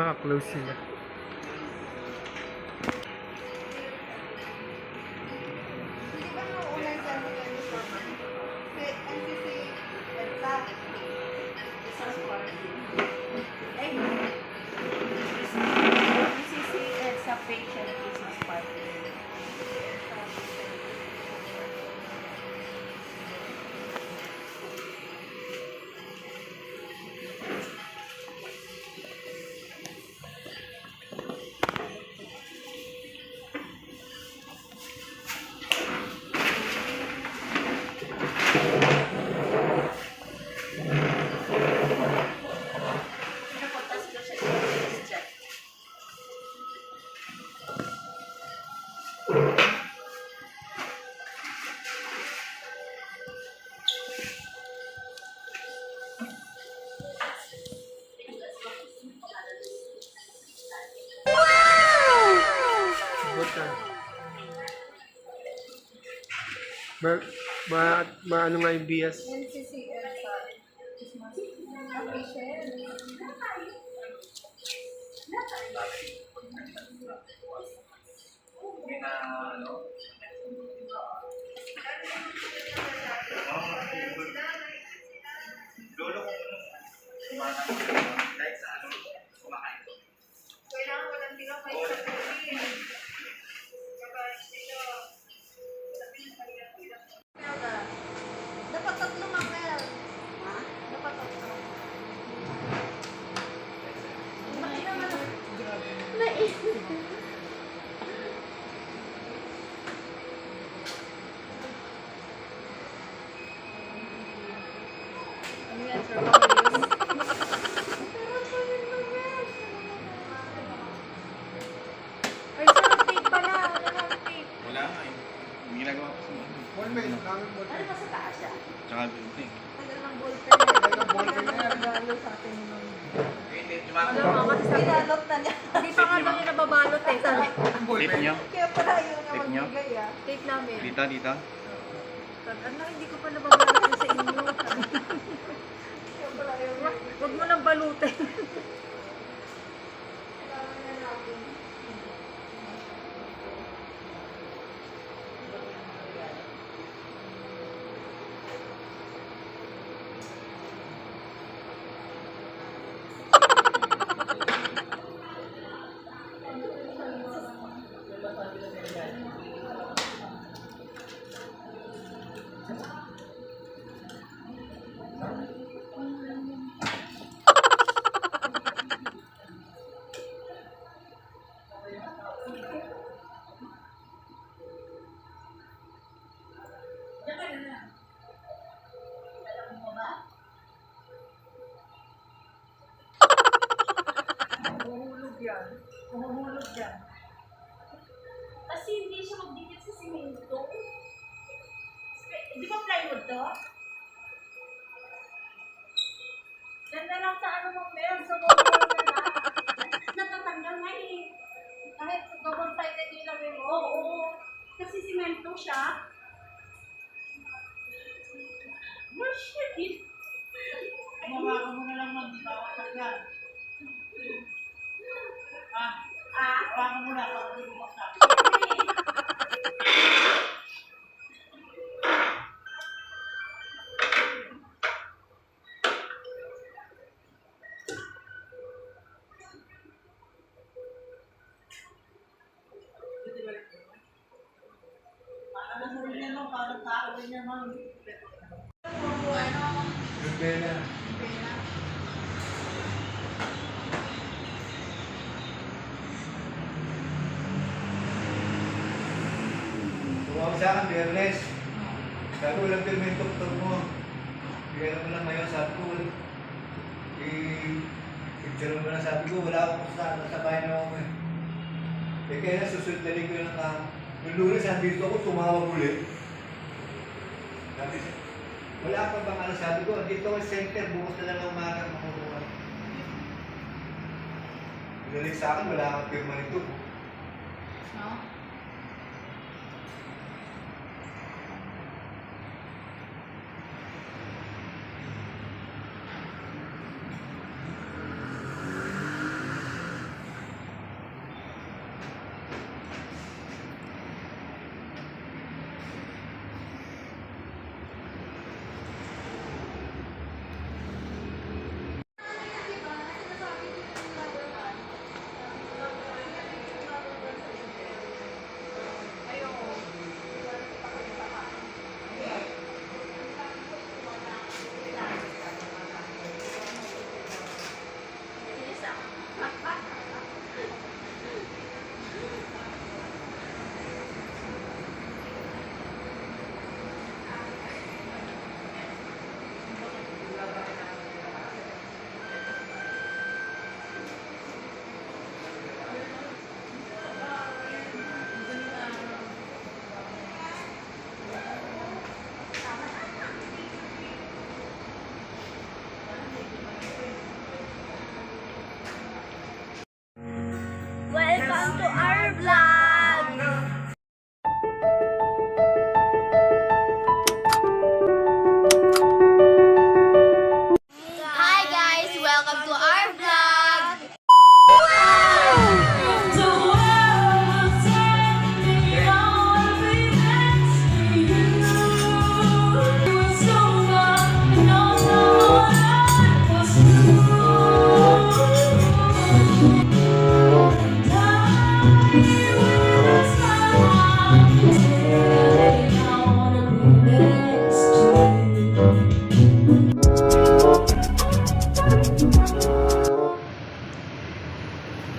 Maka-close sila. Hindi ba nung unang sabi ko ni Norman? NCC EDSA Christmas party. Ay, NCC EDSA patient Christmas party. Buta. Ano nga yung bias? NCC EDSA Christmas patient. Kailangan walang tira kayo sa tubig. Dapat tatlo Makel. Ha? Dapat tatlo. Bakit naman? Ano yan, sir? Ay, sir, tape pala. Wala nang tape. Wala nga eh. May ginagawa ko sa mga. Ano ba sa taas siya? Tsaka building. Tagal ng ballpen na. Tagal ng ballpen na. Regalo sa atin nun. Ano mo, kasi sabi pinalot na niya. Hindi pa nga daw yung nababalot eh. Sabi. Tape nyo? Kaya pala yun na Tape nyo? magbigay ah. Tape namin. Dito, dito. Ano, hindi ko pa nababalot yun sa inyo. Kaya pala yun. Huwag mo nang balutin. Huhulog yan. Huhulog yan. Kasi hindi siya magdikit sa simento. Di ba plywood to? Ganda lang sa ano mo meron sa wall na natatanggal nga eh. Kahit double-sided yung lagay mo. Oo. Kasi simento siya. Oh shit. Mawakan mo na lang mag-ibawat yan. Mawakan mo na pag bumagsak. Parang mo rin yan, no? Parang tao rin yan, no? Bella. Tumawag sa akin, Biyernes. Sabi ko, walang pirma yung doktor mo. Bigyan mo lang ngayon, sabi ko, picture mo na, sabi ko, wala akong sa bahay na ako eh. Eh kaya susunod na ko yung yung lunes, sabi ko ako, tumawag ulit. Sabi ko, wala akong bang ano, sabi ko, dito ako center, bukas na lang umaga, makukuha. Binalik sa akin, wala akong pirma nito. No? welcome to our vlog! Hi guys! Welcome to our vlog!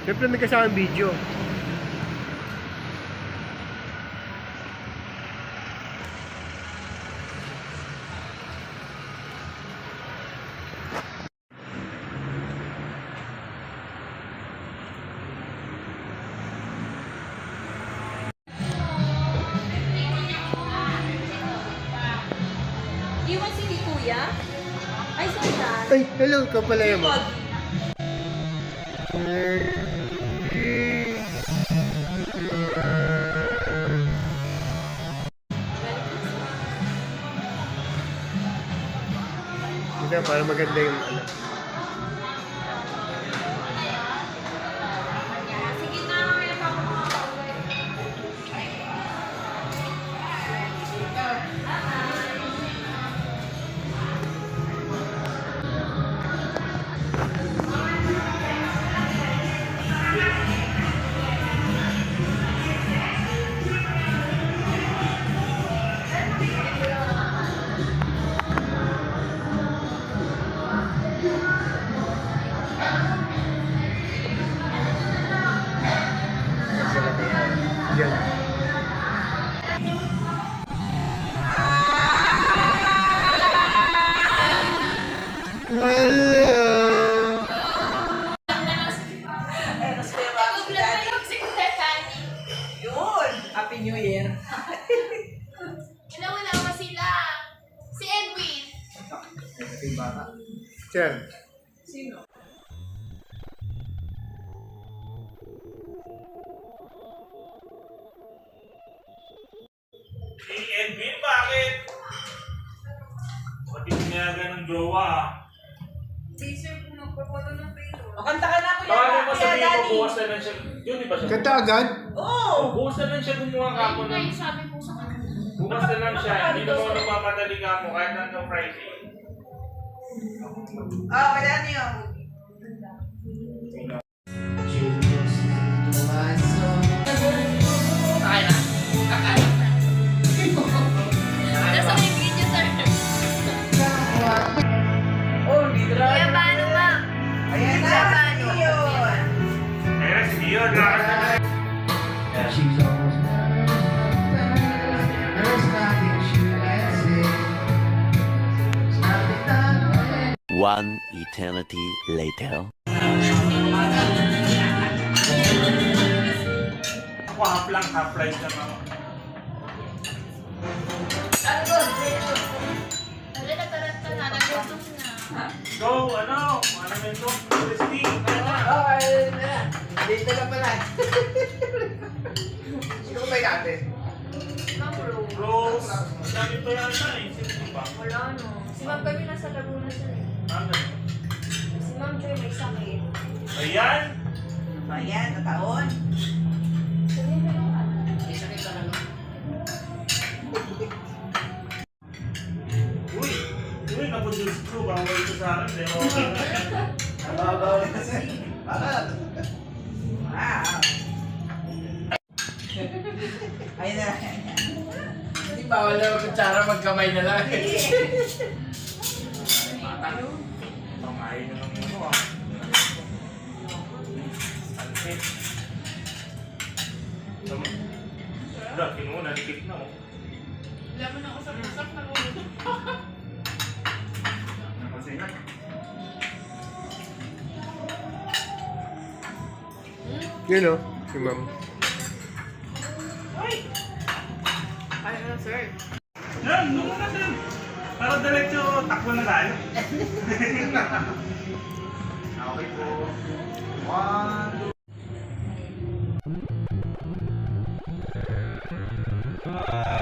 Siyempre may kasamang video. Iwan si Kuya? Ay, saan? Ay, hello, ka pala yun. Hindi, para maganda yung ano. Sige na, kaya pa ako makakauwi. Yan. Yun! Happy New Year! Wala sila. Si Edwin. Sir. Sino? Si Edwin, bakit? Pati pinayagan ng jowa. O, kanta ka na, Kuya. Baka mo Kuya sabihin mo, Daddy. bukas na lang siya. Yun, di ba siya? Kanta agad? Oo! Bukas na lang siya gumawa ka mo ng... sabi po sa kanya. Bukas na lang siya. Hindi naman ako nagmamadali ka mo kahit hanggang Friday. Ah, wala niyo. Nasa may video, sir. Oh, hindi Kuya na. Bano, ma'am. Ayan na, Bano. yun. Ayun, si Dion. Lakas na lang. One eternity later. Ako half lang, half price lang ako. Wala na taranta na. Nagutom na. So, ano naman ito? Christy, ano na? Oh, ayun na. Dito na pala. Sino ba yung ate? Ma'am Rose. Rose, dami pa yata eh. Sino ba? Wala no. Si Ma'am kami nasa Laguna sir. Ano? Si Ma'am Joy may sakit. Ayan! Ayan, na taon. Sabihin ko lang ano. Uy, naku-juice ko. Bawal ito sa akin. Pero okay na. Nababaw na kasi. Bakit? Wow. Ayun na. Hindi bawal na kutsara magkamay na lang. Pamahay na lang mo ah. Alpit. Wala, kinuha, nalikit na oh. Laman ako sa masak na ulo. Yun o, si ma'am. Ano na sir? Yan, doon na din. Para diretso, takbo na tayo. Okay po. 1, 2. Ah.